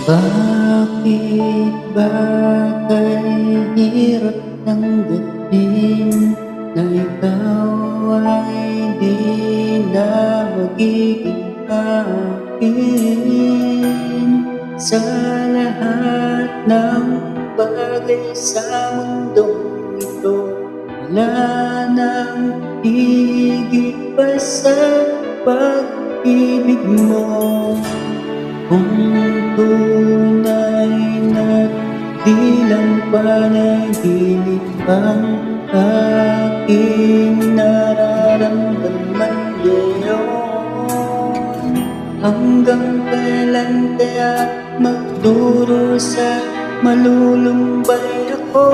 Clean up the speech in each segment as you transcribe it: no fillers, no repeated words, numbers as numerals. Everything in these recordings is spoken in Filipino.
Bakit ba kay hirap tanggapin na ikaw ay di na magiging akin? Sa lahat ng bagay sa mundong ito, wala nang higit pa sa pag-ibig mo. Kung tunay na di lang panaginip ang aking nararamdaman ngayon, hanggang kailan kaya magdurusa malulumbay ako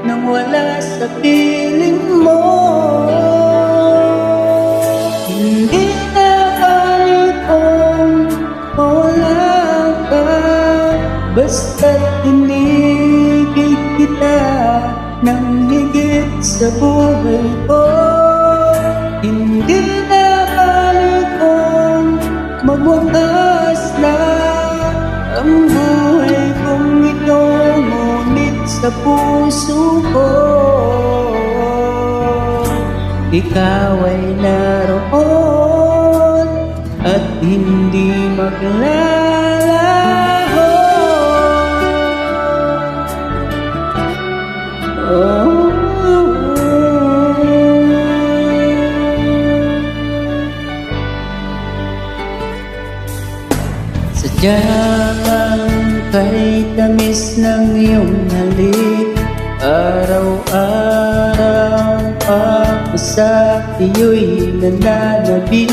nang wala sa piling mo? Hindi na mawala ka, basta't inibig kita ng higit sa buhay ko. Hindi na balik kung magwakas na ang buhay kong ito, ngunit sa puso ko ikaw ay naroon at hindi maglalaho. Oh, sadyang kay tamis ng iyong halik, araw-araw ako sa iyo'y nananabik.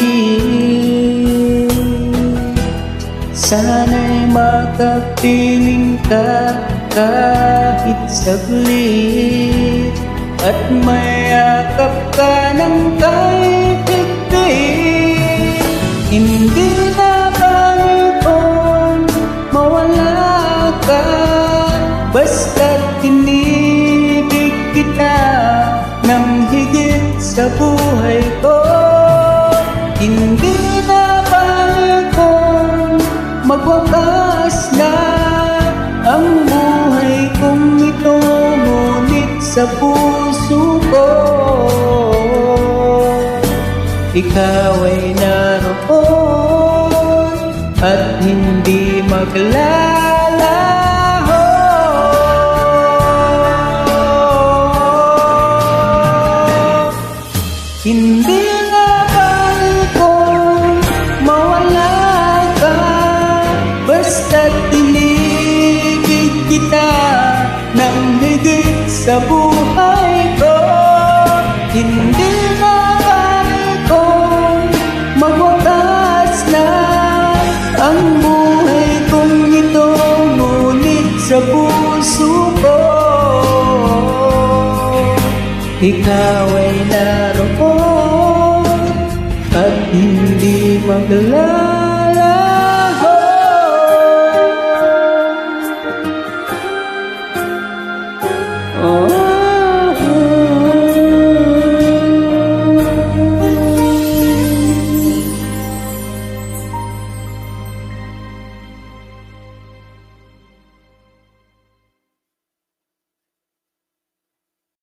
Sana'y makapiling ka kahit saglit, at mayakap ka ng kahit-higpit. Hindi na balik kung mawala ka, basta't tinibig kita ng higit sa buhay ko. Hindi na balik kung magwakas na ang buhay kong ito, ngunit sa puso ko ikaw ay naroon at hindi maglalaho. Hindi na balik kung mawala ka, basta't tinibig kita ng higit sa buhay ko. Hindi na balik kung magwakas na ang buhay kong ito, ngunit sa puso ko ikaw ay naroon at hindi maglalaho.